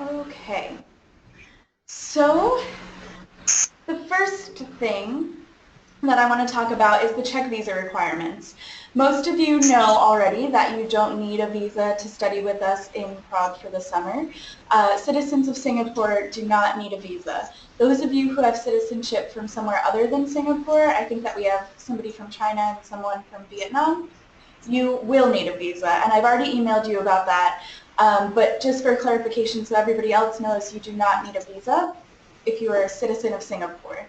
Okay, so the first thing that I want to talk about is the Czech visa requirements. Most of you know already that you don't need a visa to study with us in Prague for the summer. Citizens of Singapore do not need a visa. Those of you who have citizenship from somewhere other than Singapore, I think that we have somebody from China and someone from Vietnam, you will need a visa, and I've already emailed you about that. But just for clarification so everybody else knows, you do not need a visa if you are a citizen of Singapore.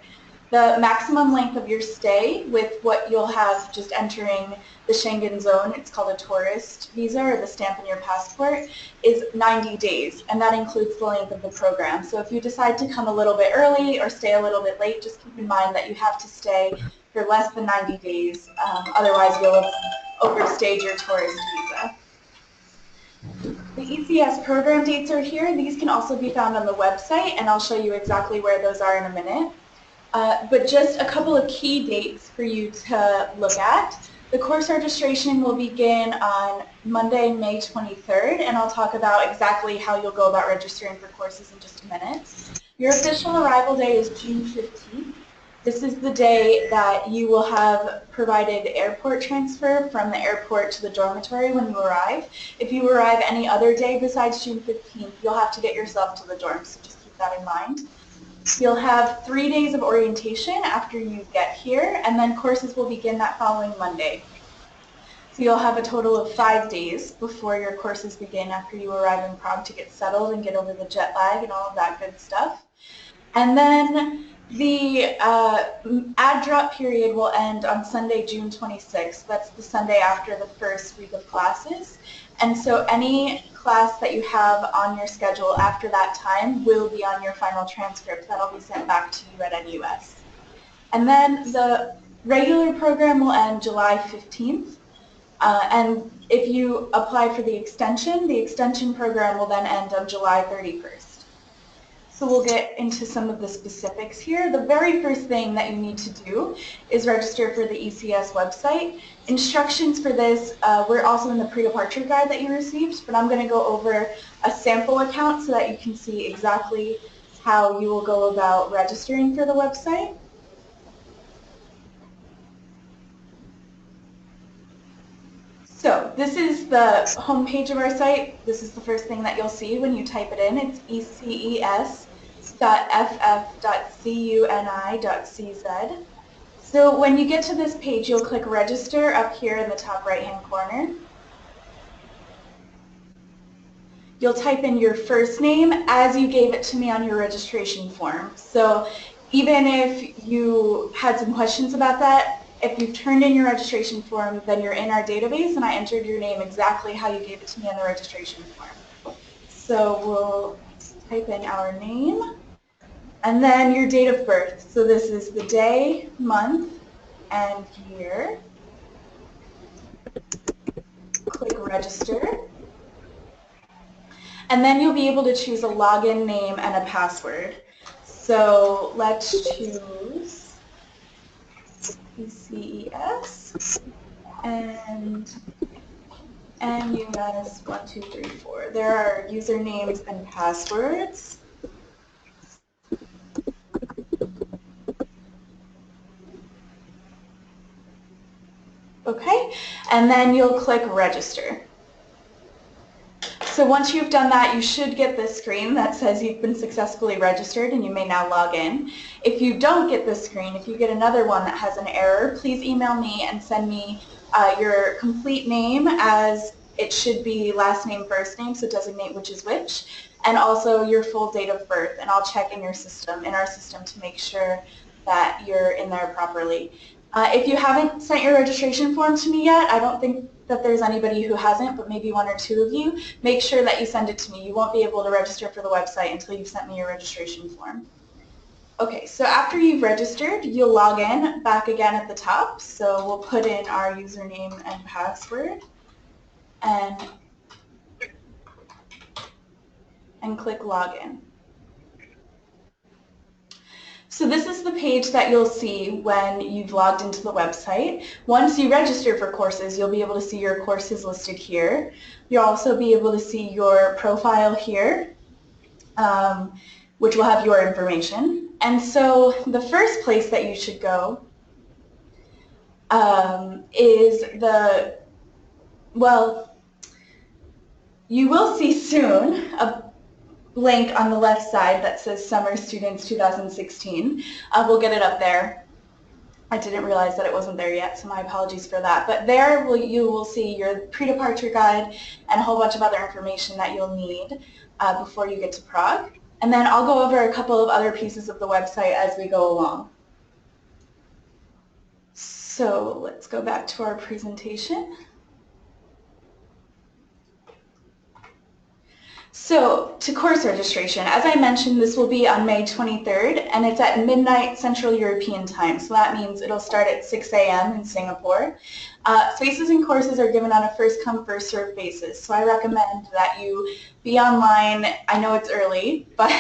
The maximum length of your stay with what you'll have just entering the Schengen zone, it's called a tourist visa or the stamp in your passport, is 90 days, and that includes the length of the program. So if you decide to come a little bit early or stay a little bit late, just keep in mind that you have to stay for less than 90 days. Otherwise, you'll have overstayed your tourist visa. The ECS program dates are here. These can also be found on the website, and I'll show you exactly where those are in a minute. But just a couple of key dates for you to look at. The course registration will begin on Monday, May 23rd, and I'll talk about exactly how you'll go about registering for courses in just a minute. Your official arrival day is June 15th. This is the day that you will have provided airport transfer from the airport to the dormitory when you arrive. If you arrive any other day besides June 15th, you'll have to get yourself to the dorm, so just keep that in mind. You'll have 3 days of orientation after you get here, and then courses will begin that following Monday. So you'll have a total of 5 days before your courses begin after you arrive in Prague to get settled and get over the jet lag and all of that good stuff. And then the add drop period will end on Sunday, June 26th. That's the Sunday after the first week of classes. And so any class that you have on your schedule after that time will be on your final transcript. That'll be sent back to you at NUS. And then the regular program will end July 15th. And if you apply for the extension program will then end on July 31st. So we'll get into some of the specifics here. The very first thing that you need to do is register for the ECS website. Instructions for this were also in the pre-departure guide that you received, but I'm going to go over a sample account so that you can see exactly how you will go about registering for the website. So this is the homepage of our site. This is the first thing that you'll see when you type it in. It's eces.ff.cuni.cz. So when you get to this page, you'll click register up here in the top right-hand corner. You'll type in your first name as you gave it to me on your registration form. So even if you had some questions about that, if you've turned in your registration form, then you're in our database, and I entered your name exactly how you gave it to me on the registration form. So we'll type in our name, and then your date of birth. So this is the day, month, and year. Click register. And then you'll be able to choose a login name and a password. So let's choose ECES and NUS 1234. There are usernames and passwords. Okay, and then you'll click register. So once you've done that, you should get this screen that says you've been successfully registered and you may now log in. If you don't get this screen, if you get another one that has an error, please email me and send me your complete name, as it should be last name, first name, so designate which is which, and also your full date of birth, and I'll check in our system to make sure that you're in there properly. If you haven't sent your registration form to me yet, I don't think that there's anybody who hasn't, but maybe 1 or 2 of you, make sure that you send it to me. You won't be able to register for the website until you've sent me your registration form. Okay, so after you've registered, you'll log in back again at the top. So we'll put in our username and password and click login. So this is the page that you'll see when you've logged into the website. Once you register for courses, you'll be able to see your courses listed here. You'll also be able to see your profile here. which will have your information. And so the first place that you should go is well, you will see soon a link on the left side that says Summer Students 2016. We'll get it up there. I didn't realize that it wasn't there yet, so my apologies for that. But there you will see your pre-departure guide and a whole bunch of other information that you'll need before you get to Prague. And then I'll go over a couple of other pieces of the website as we go along. So let's go back to our presentation. So to course registration, as I mentioned, this will be on May 23rd, and it's at midnight Central European time. So that means it'll start at 6 a.m. in Singapore. Spaces and courses are given on a first-come, first-served basis. So I recommend that you be online. I know it's early, but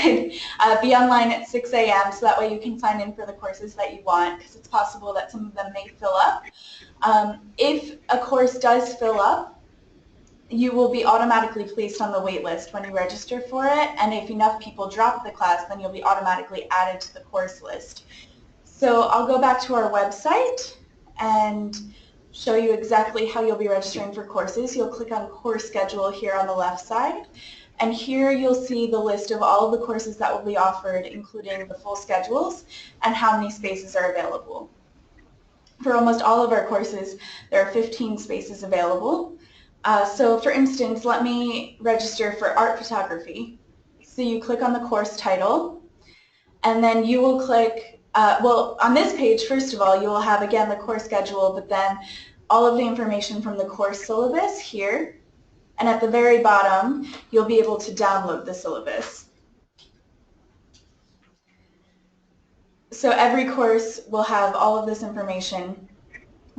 be online at 6 a.m. so that way you can sign in for the courses that you want, because it's possible that some of them may fill up. If a course does fill up, you will be automatically placed on the wait list when you register for it, and if enough people drop the class, then you'll be automatically added to the course list. So I'll go back to our website and show you exactly how you'll be registering for courses. You'll click on course schedule here on the left side, and here you'll see the list of all of the courses that will be offered, including the full schedules and how many spaces are available. For almost all of our courses, there are 15 spaces available. So for instance, let me register for art photography. So you click on the course title, and then you will click, well, on this page, first of all, you will have, again, the course schedule, but then all of the information from the course syllabus here. And at the very bottom, you'll be able to download the syllabus. So every course will have all of this information.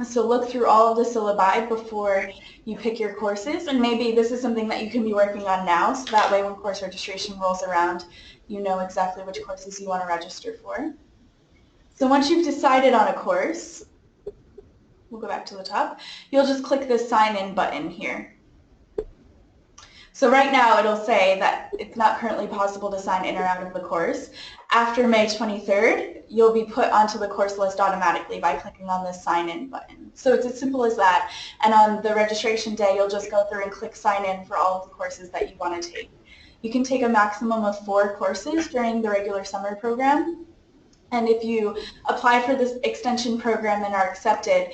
So look through all of the syllabi before you pick your courses, and maybe this is something that you can be working on now, so that way when course registration rolls around, you know exactly which courses you want to register for. So once you've decided on a course, we'll go back to the top, you'll just click the sign in button here. So right now it'll say that it's not currently possible to sign in or out of the course. After May 23rd, you'll be put onto the course list automatically by clicking on this sign in button. So it's as simple as that. And on the registration day, you'll just go through and click sign in for all of the courses that you want to take. You can take a maximum of 4 courses during the regular summer program. And if you apply for this extension program and are accepted,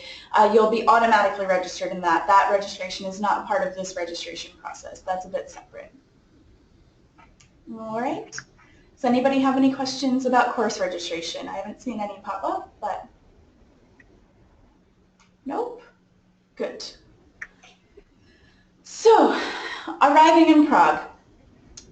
you'll be automatically registered in that. That registration is not part of this registration process. That's a bit separate. All right. Does anybody have any questions about course registration? I haven't seen any pop up, but nope. Good. So, arriving in Prague.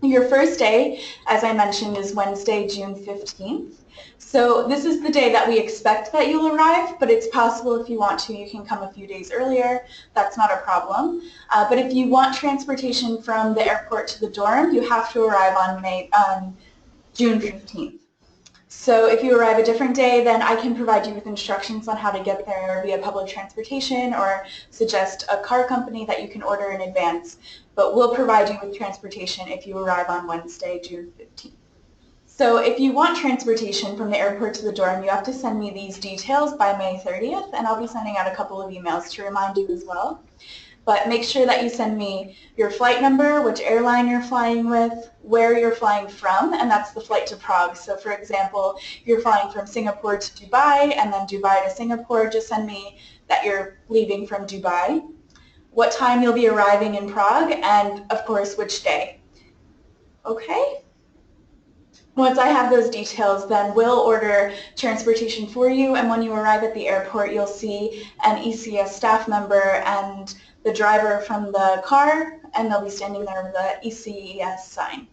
Your first day, as I mentioned, is Wednesday, June 15th. So this is the day that we expect that you'll arrive, but it's possible if you want to, you can come a few days earlier. That's not a problem. But if you want transportation from the airport to the dorm, you have to arrive on June 15th. So if you arrive a different day, then I can provide you with instructions on how to get there via public transportation or suggest a car company that you can order in advance. But we'll provide you with transportation if you arrive on Wednesday, June 15th. So if you want transportation from the airport to the dorm, you have to send me these details by May 30th, and I'll be sending out a couple of emails to remind you as well. But make sure that you send me your flight number, which airline you're flying with, where you're flying from, and that's the flight to Prague. So for example, if you're flying from Singapore to Dubai and then Dubai to Singapore, just send me that you're leaving from Dubai, what time you'll be arriving in Prague, and of course which day. Okay? Once I have those details, then we'll order transportation for you, and when you arrive at the airport, you'll see an ECS staff member and the driver from the car, and they'll be standing there with the ECS sign.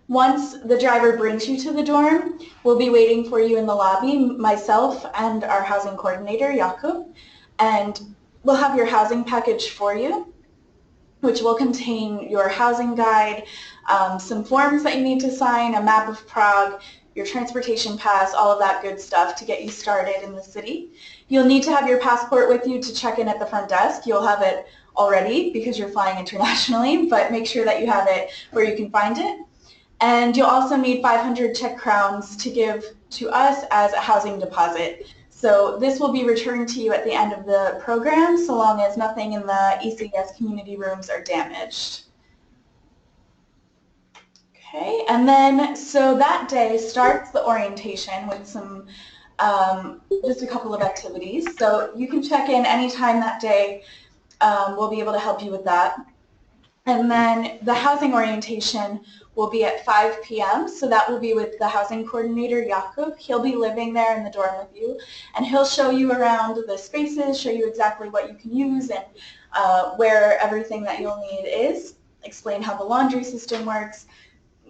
Once the driver brings you to the dorm, we'll be waiting for you in the lobby, myself and our housing coordinator, Jakub, and we'll have your housing package for you, which will contain your housing guide, some forms that you need to sign, a map of Prague, your transportation pass, all of that good stuff to get you started in the city. You'll need to have your passport with you to check in at the front desk. You'll have it already because you're flying internationally, but make sure that you have it where you can find it. And you'll also need 500 Czech crowns to give to us as a housing deposit. So this will be returned to you at the end of the program, so long as nothing in the ECS community rooms are damaged. Okay, and then so that day starts the orientation with some just a couple of activities. So you can check in anytime that day. We'll be able to help you with that. And then the housing orientation will be at 5 p.m. So that will be with the housing coordinator, Jakub. He'll be living there in the dorm with you, and he'll show you around the spaces, show you exactly what you can use and where everything that you'll need is, explain how the laundry system works,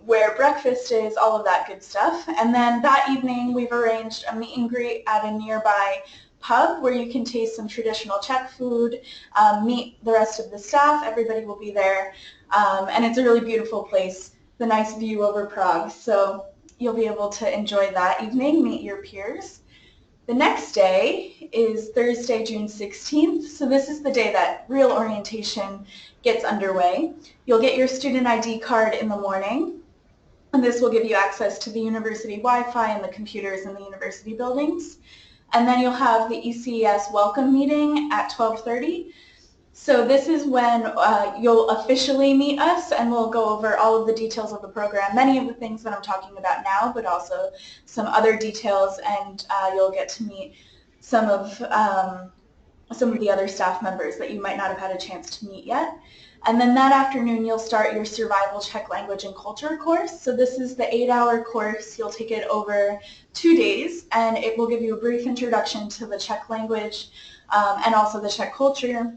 where breakfast is, all of that good stuff. And then that evening we've arranged a meet and greet at a nearby pub where you can taste some traditional Czech food, meet the rest of the staff. Everybody will be there, and it's a really beautiful place, the nice view over Prague. So you'll be able to enjoy that evening, meet your peers. The next day is Thursday, June 16th. So this is the day that real orientation gets underway. You'll get your student ID card in the morning, and this will give you access to the university Wi-Fi and the computers in the university buildings. And then you'll have the ECES welcome meeting at 12:30. So this is when you'll officially meet us, and we'll go over all of the details of the program, many of the things that I'm talking about now, but also some other details, and you'll get to meet some of the other staff members that you might not have had a chance to meet yet. And then that afternoon you'll start your Survival Czech Language and Culture course. So this is the 8-hour course. You'll take it over 2 days, and it will give you a brief introduction to the Czech language and also the Czech culture.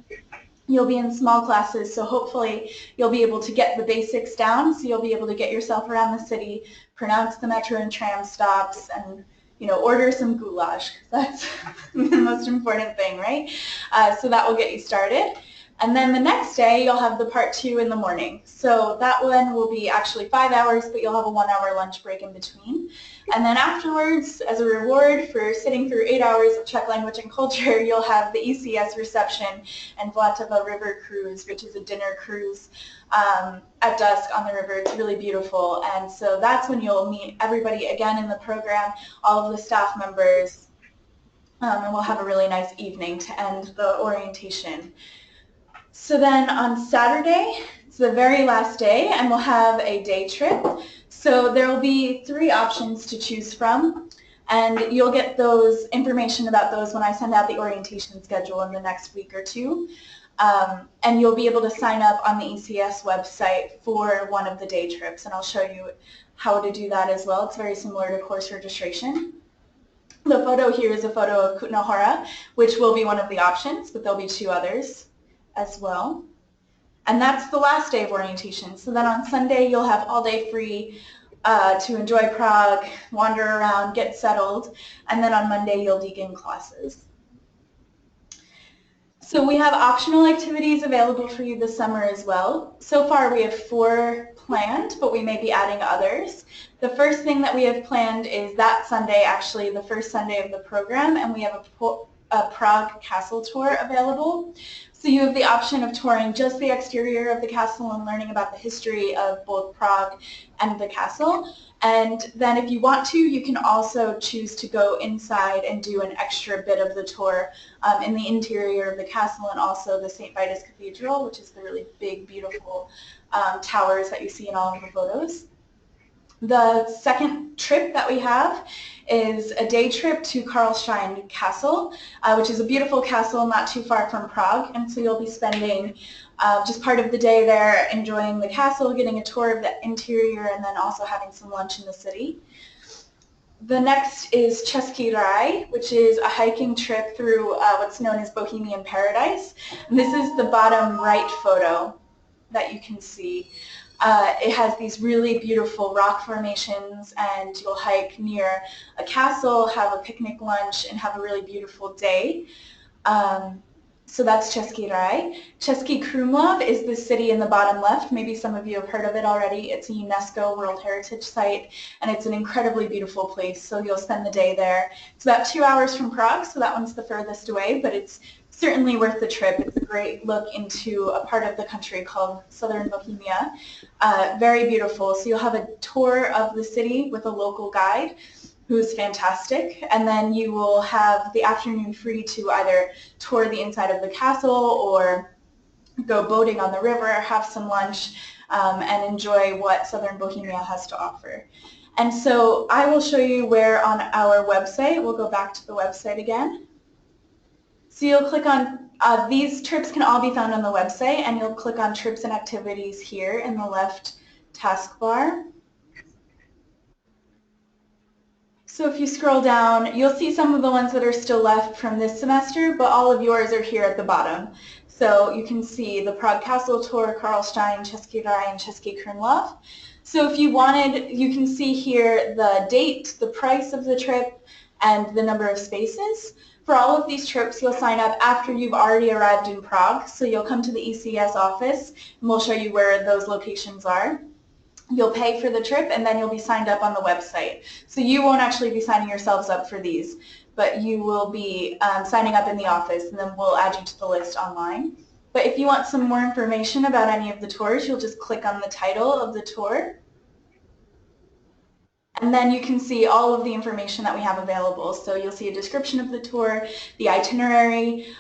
You'll be in small classes, so hopefully you'll be able to get the basics down, so you'll be able to get yourself around the city, pronounce the metro and tram stops, and order some goulash. That's the most important thing, right? So that will get you started. And then the next day, you'll have the part 2 in the morning. So that one will be actually 5 hours, but you'll have a 1-hour lunch break in between. And then afterwards, as a reward for sitting through 8 hours of Czech language and culture, you'll have the ECS reception and Vltava River cruise, which is a dinner cruise at dusk on the river. It's really beautiful. And so that's when you'll meet everybody again in the program, all of the staff members, and we'll have a really nice evening to end the orientation. So then on Saturday, it's the very last day, and we'll have a day trip. So there will be 3 options to choose from, and you'll get those information about those when I send out the orientation schedule in the next week or 2. And you'll be able to sign up on the ECS website for one of the day trips, and I'll show you how to do that as well. It's very similar to course registration. The photo here is a photo of Kutná Hora, which will be one of the options, but there'll be 2 others as well. And that's the last day of orientation. So then on Sunday you'll have all day free to enjoy Prague, wander around, get settled, and then on Monday you'll begin classes. So we have optional activities available for you this summer as well. So far we have 4 planned, but we may be adding others. The first thing that we have planned is that Sunday, actually the first Sunday of the program, and we have a Prague castle tour available. So you have the option of touring just the exterior of the castle and learning about the history of both Prague and the castle. And then if you want to, you can also choose to go inside and do an extra bit of the tour in the interior of the castle and also the St. Vitus Cathedral, which is the really big, beautiful towers that you see in all of the photos. The second trip that we have is a day trip to Karlstein Castle, which is a beautiful castle not too far from Prague, and so you'll be spending just part of the day there enjoying the castle, getting a tour of the interior, and then also having some lunch in the city. The next is Český Raj, which is a hiking trip through what's known as Bohemian Paradise. And this is the bottom right photo that you can see. It has these really beautiful rock formations, and you'll hike near a castle, have a picnic lunch, and have a really beautiful day. So that's Český Raj. Český Krumlov is the city in the bottom left. Maybe some of you have heard of it already. It's a UNESCO World Heritage Site, and it's an incredibly beautiful place, so you'll spend the day there. It's about 2 hours from Prague, so that one's the furthest away, but it's certainly worth the trip. It's a great look into a part of the country called Southern Bohemia. Very beautiful. So you'll have a tour of the city with a local guide who's fantastic, and then you will have the afternoon free to either tour the inside of the castle or go boating on the river, have some lunch, and enjoy what Southern Bohemia has to offer. And so I will show you where on our website. We'll go back to the website again. So you'll click on, these trips can all be found on the website, and you'll click on trips and activities here in the left taskbar. So if you scroll down, you'll see some of the ones that are still left from this semester, but all of yours are here at the bottom. So you can see the Prague Castle Tour, Karlstein, Český Raj, and Český Krumlov. So if you wanted, you can see here the date, the price of the trip, and the number of spaces. For all of these trips, you'll sign up after you've already arrived in Prague. So you'll come to the ECS office, and we'll show you where those locations are. You'll pay for the trip, and then you'll be signed up on the website. So you won't actually be signing yourselves up for these, but you will be signing up in the office, and then we'll add you to the list online. But if you want some more information about any of the tours, you'll just click on the title of the tour. And then you can see all of the information that we have available. So you'll see a description of the tour, the itinerary,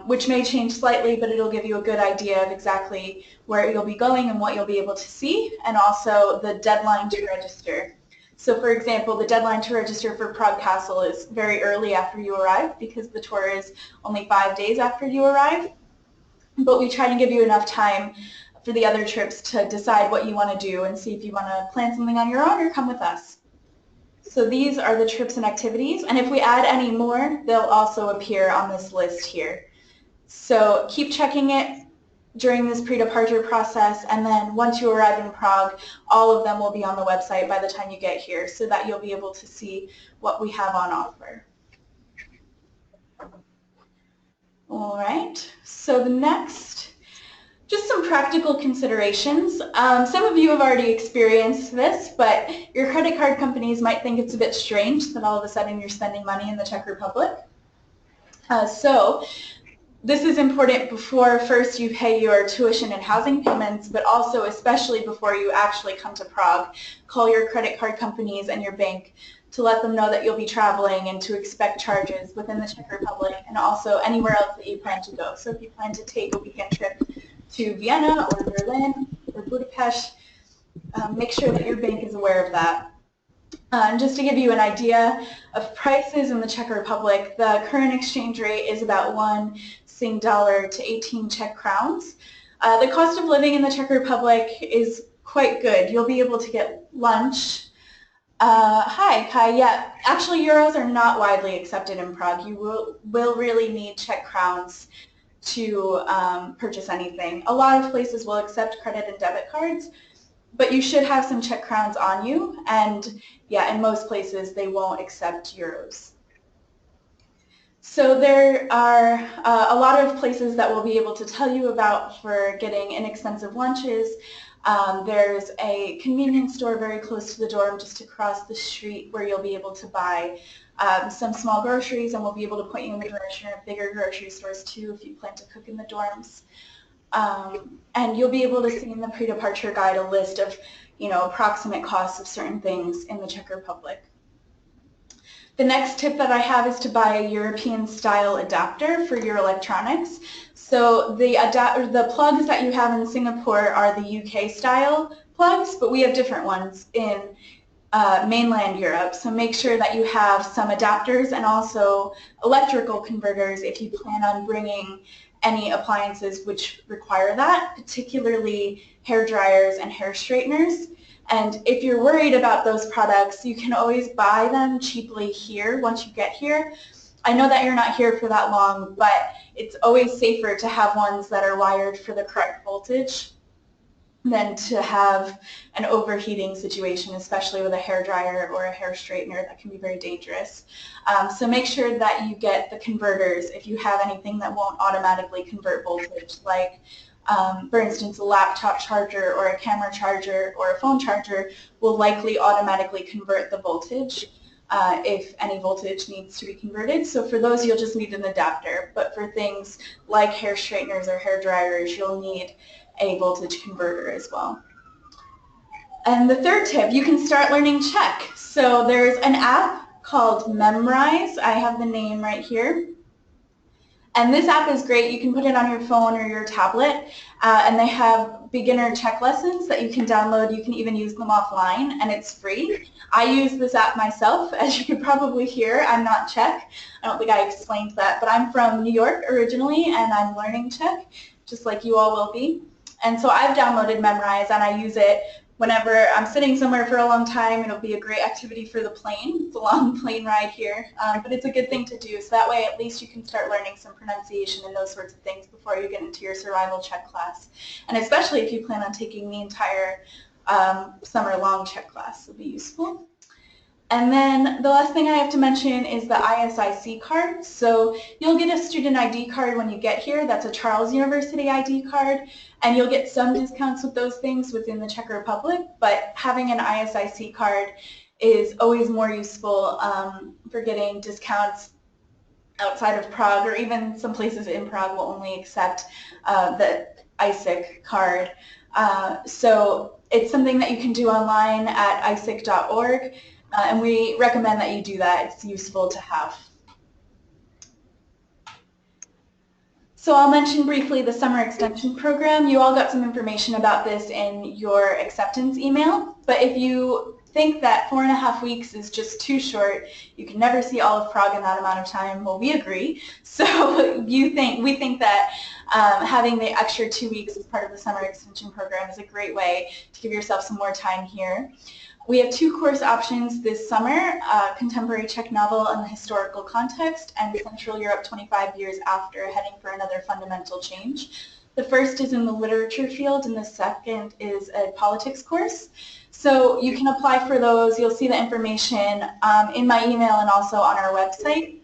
which may change slightly, but it'll give you a good idea of exactly where you'll be going and what you'll be able to see, and also the deadline to register. So for example, the deadline to register for Prague Castle is very early after you arrive, because the tour is only 5 days after you arrive. But we try to give you enough time for the other trips to decide what you want to do and see if you want to plan something on your own or come with us. So these are the trips and activities, and if we add any more, they'll also appear on this list here. So keep checking it during this pre-departure process, and then once you arrive in Prague, all of them will be on the website by the time you get here, so that you'll be able to see what we have on offer. All right, so the next, just some practical considerations. Some of you have already experienced this, but your credit card companies might think it's a bit strange that all of a sudden you're spending money in the Czech Republic. So this is important before first you pay your tuition and housing payments, but also especially before you actually come to Prague. Call your credit card companies and your bank to let them know that you'll be traveling and to expect charges within the Czech Republic and also anywhere else that you plan to go. So if you plan to take a weekend trip to Vienna or Berlin or Budapest, make sure that your bank is aware of that. And just to give you an idea of prices in the Czech Republic, the current exchange rate is about $1 to 18 Czech crowns. The cost of living in the Czech Republic is quite good. You'll be able to get lunch. Hi, Kai. Yeah, actually euros are not widely accepted in Prague. You will really need Czech crowns to purchase anything. A lot of places will accept credit and debit cards, but you should have some Czech crowns on you, and yeah, in most places they won't accept euros. So there are a lot of places that we'll be able to tell you about for getting inexpensive lunches. There's a convenience store very close to the dorm just across the street where you'll be able to buy some small groceries, and we'll be able to point you in the direction of bigger grocery stores too if you plan to cook in the dorms. And you'll be able to see in the pre-departure guide a list of, approximate costs of certain things in the Czech Republic. The next tip that I have is to buy a European-style adapter for your electronics. So the plugs that you have in Singapore are the UK-style plugs, but we have different ones in mainland Europe. So make sure that you have some adapters and also electrical converters if you plan on bringing any appliances which require that, particularly hair dryers and hair straighteners. And if you're worried about those products, you can always buy them cheaply here once you get here. I know that you're not here for that long, but it's always safer to have ones that are wired for the correct voltage. than to have an overheating situation, especially with a hair dryer or a hair straightener. That can be very dangerous. So make sure that you get the converters if you have anything that won't automatically convert voltage, like for instance, a laptop charger or a camera charger or a phone charger will likely automatically convert the voltage if any voltage needs to be converted. So for those, you'll just need an adapter. But for things like hair straighteners or hair dryers, you'll need a voltage converter as well. And the third tip, you can start learning Czech. So there's an app called Memrise. I have the name right here. And this app is great. You can put it on your phone or your tablet, and they have beginner Czech lessons that you can download. You can even use them offline, and it's free. I use this app myself. As you could probably hear, I'm not Czech. I don't think I explained that, but I'm from New York originally, and I'm learning Czech, just like you all will be. And so I've downloaded Memrise, and I use it whenever I'm sitting somewhere for a long time. It'll be a great activity for the plane. It's a long plane ride here, but it's a good thing to do. So that way at least you can start learning some pronunciation and those sorts of things before you get into your survival Czech class. And especially if you plan on taking the entire summer-long Czech class, it'll be useful. And then the last thing I have to mention is the ISIC card. So you'll get a student ID card when you get here. That's a Charles University ID card. And you'll get some discounts with those things within the Czech Republic. But having an ISIC card is always more useful for getting discounts outside of Prague, or even some places in Prague will only accept the ISIC card. So it's something that you can do online at isic.org. And we recommend that you do that. It's useful to have. So I'll mention briefly the summer extension program. You all got some information about this in your acceptance email, but if you think that 4.5 weeks is just too short, you can never see all of Prague in that amount of time, well, we agree. So we think that having the extra 2 weeks as part of the summer extension program is a great way to give yourself some more time here. We have 2 course options this summer, Contemporary Czech Novel in the Historical Context and Central Europe 25 Years After, Heading for Another Fundamental Change. The first is in the literature field and the second is a politics course. So you can apply for those. You'll see the information in my email and also on our website.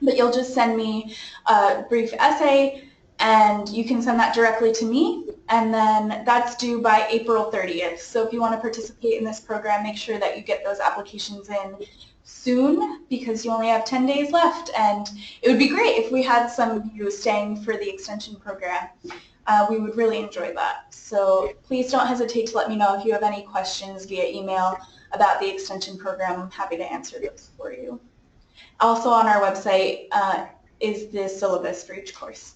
But you'll just send me a brief essay and you can send that directly to me, and then that's due by April 30th. So if you want to participate in this program, make sure that you get those applications in soon because you only have 10 days left, and it would be great if we had some of you staying for the extension program. We would really enjoy that. So please don't hesitate to let me know if you have any questions via email about the extension program. I'm happy to answer those for you. Also on our website is the syllabus for each course.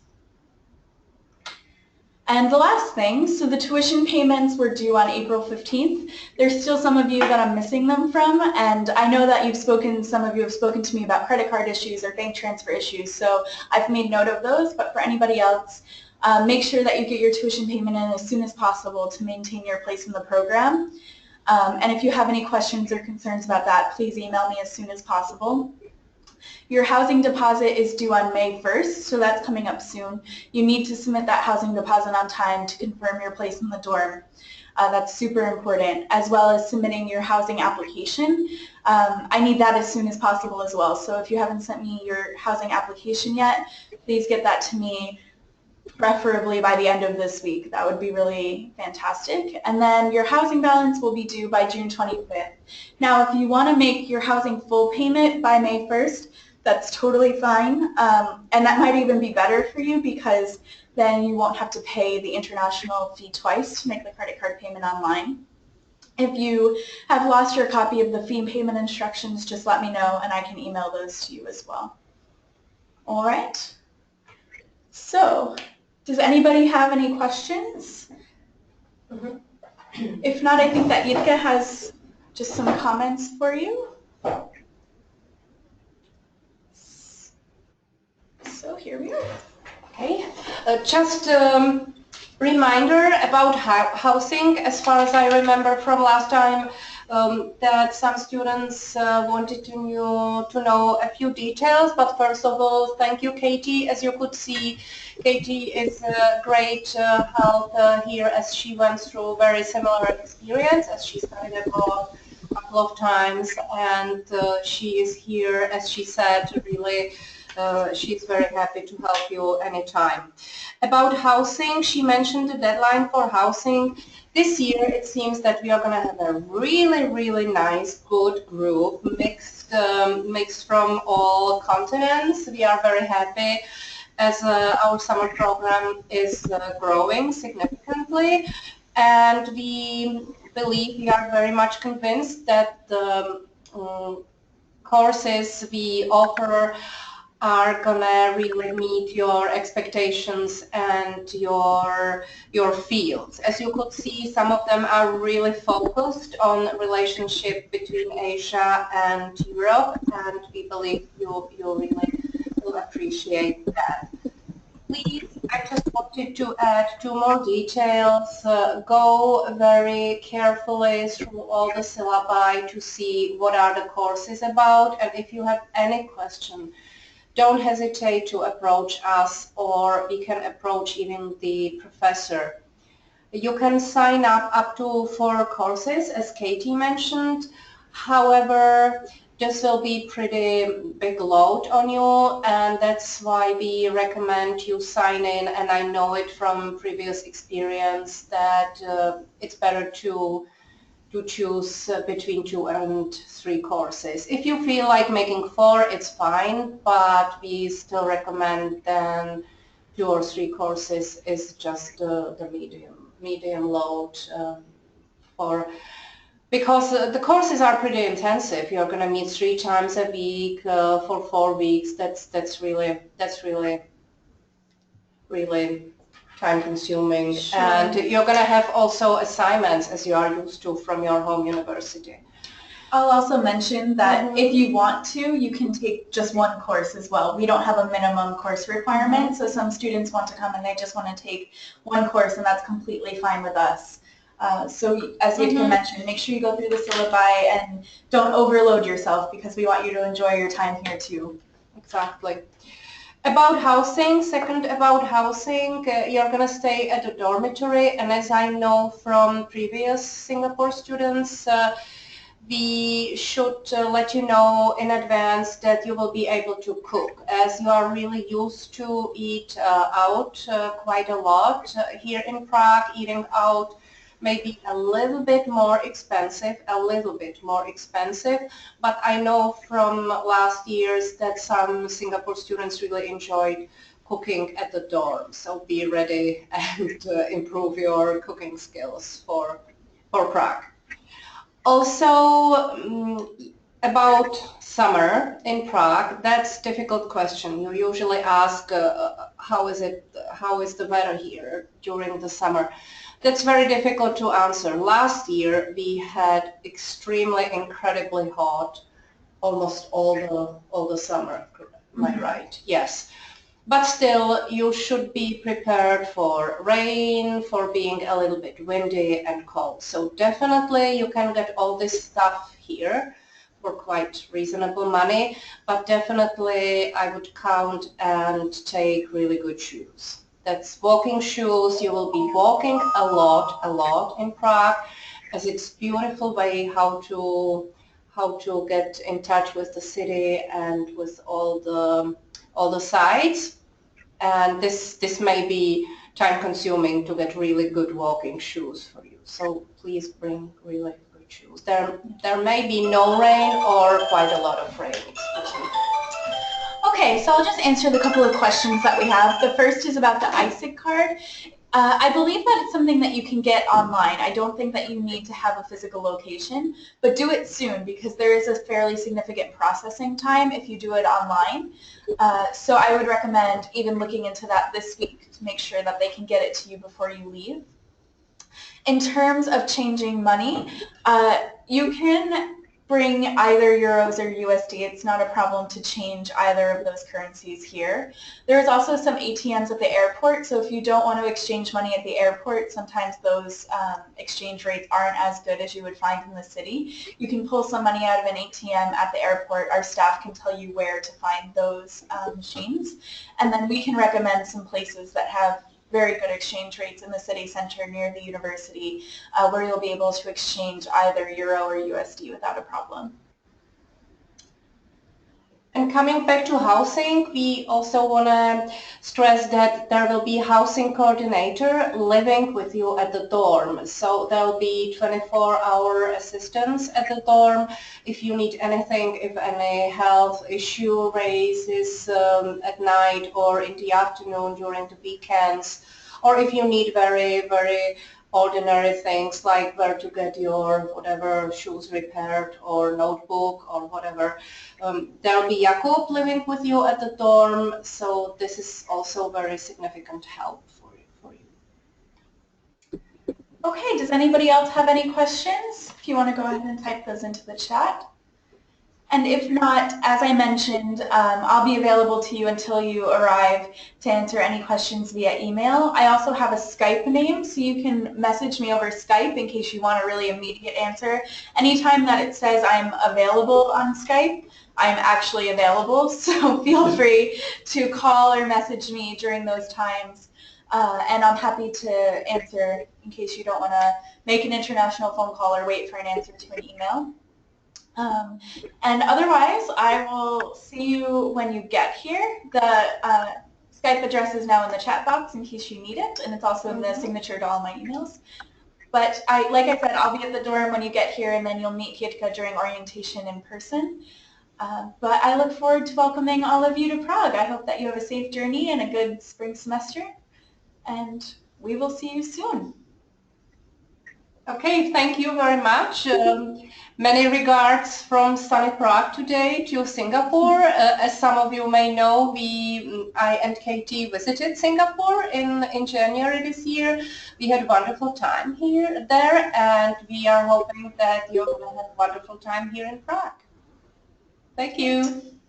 And the last thing, so the tuition payments were due on April 15th. There's still some of you that I'm missing them from, and I know that some of you have spoken to me about credit card issues or bank transfer issues, so I've made note of those, but for anybody else, make sure that you get your tuition payment in as soon as possible to maintain your place in the program. And if you have any questions or concerns about that, please email me as soon as possible. Your housing deposit is due on May 1st, so that's coming up soon. You need to submit that housing deposit on time to confirm your place in the dorm. That's super important, as well as submitting your housing application. I need that as soon as possible as well, so if you haven't sent me your housing application yet, please get that to me preferably by the end of this week. That would be really fantastic. And then your housing balance will be due by June 25th. Now, if you want to make your housing full payment by May 1st, that's totally fine. And that might even be better for you because then you won't have to pay the international fee twice to make the credit card payment online. If you have lost your copy of the fee payment instructions, just let me know and I can email those to you as well. All right. So, does anybody have any questions? If not, I think that Jitka has just some comments for you. So here we are. Okay, just reminder about housing. As far as I remember from last time, that some students wanted to know a few details. But first of all, thank you, Katie. As you could see, Katie is a great help here, as she went through very similar experience, as she studied abroad a couple of times, and she is here, as she said, really. She's very happy to help you anytime. About housing, she mentioned the deadline for housing. This year it seems that we are going to have a really, really nice, good group, mixed from all continents. We are very happy as our summer program is growing significantly, and we believe, we are very much convinced that the courses we offer are gonna really meet your expectations and your fields. As you could see, some of them are really focused on relationship between Asia and Europe, and we believe you really will appreciate that. Please, I just wanted to add two more details. Go very carefully through all the syllabi to see what are the courses about, and if you have any question, don't hesitate to approach us, or we can approach even the professor. You can sign up to 4 courses, as Katie mentioned. However, this will be pretty big load on you, and that's why we recommend you sign in. And I know it from previous experience that it's better to choose between 2 and 3 courses. If you feel like making 4, it's fine, but we still recommend then 2 or 3 courses is just the medium load for, because the courses are pretty intensive. You're going to meet 3 times a week for 4 weeks. That's really time consuming. Sure. And you're going to have also assignments, as you are used to from your home university. I'll also mention that if you want to, you can take just 1 course as well. We don't have a minimum course requirement, so some students want to come and they just want to take 1 course, and that's completely fine with us. So as Yitka mentioned, make sure you go through the syllabi and don't overload yourself, because we want you to enjoy your time here too. Exactly. About housing, second about housing, you're going to stay at a dormitory, and as I know from previous Singapore students, we should let you know in advance that you will be able to cook, as you are really used to eat out quite a lot here in Prague. Eating out may be a little bit more expensive, but I know from last years that some Singapore students really enjoyed cooking at the dorm, so be ready and improve your cooking skills for Prague. Also, about summer in Prague, that's a difficult question. You usually ask how is the weather here during the summer. That's very difficult to answer. Last year we had incredibly hot almost all the summer. Am I right? Yes. But still, you should be prepared for rain, for being a little bit windy and cold. So definitely you can get all this stuff here for quite reasonable money, but definitely I would count and take really good shoes. That's walking shoes. You will be walking a lot in Prague, as it's a beautiful way how to get in touch with the city and with all the sites. And this may be time consuming to get really good walking shoes for you. So please bring really good shoes. There may be no rain or quite a lot of rain. Okay, so I'll just answer the couple of questions that we have. The first is about the ISIG card. I believe that it's something that you can get online. I don't think that you need to have a physical location, but do it soon, because there is a fairly significant processing time if you do it online. So I would recommend even looking into that this week to make sure that they can get it to you before you leave. In terms of changing money, you can bring either euros or USD. It's not a problem to change either of those currencies here. There's also some ATMs at the airport, so if you don't want to exchange money at the airport, sometimes those exchange rates aren't as good as you would find in the city. You can pull some money out of an ATM at the airport. Our staff can tell you where to find those machines, and then we can recommend some places that have very good exchange rates in the city center near the university where you'll be able to exchange either euro or USD without a problem. And coming back to housing, we also want to stress that there will be a housing coordinator living with you at the dorm. So there will be 24-hour assistance at the dorm. If you need anything, if any health issue raises at night or in the afternoon during the weekends, or if you need very, very ordinary things like where to get your whatever shoes repaired or notebook or whatever. There'll be Jakob living with you at the dorm, so this is also very significant help for you. Okay, does anybody else have any questions? If you want to go ahead and type those into the chat. And if not, as I mentioned, I'll be available to you until you arrive to answer any questions via email. I also have a Skype name, so you can message me over Skype in case you want a really immediate answer. Anytime that it says I'm available on Skype, I'm actually available, so feel free to call or message me during those times. And I'm happy to answer in case you don't want to make an international phone call or wait for an answer to an email. And otherwise, I will see you when you get here. The Skype address is now in the chat box in case you need it, and it's also in the signature to all my emails. But like I said, I'll be at the dorm when you get here, and then you'll meet Jitka during orientation in person. But I look forward to welcoming all of you to Prague. I hope that you have a safe journey and a good spring semester, and we will see you soon. Okay, thank you very much. Many regards from sunny Prague today to Singapore. As some of you may know, I and Katie visited Singapore in January this year. We had a wonderful time there, and we are hoping that you're going to have a wonderful time here in Prague. Thank you.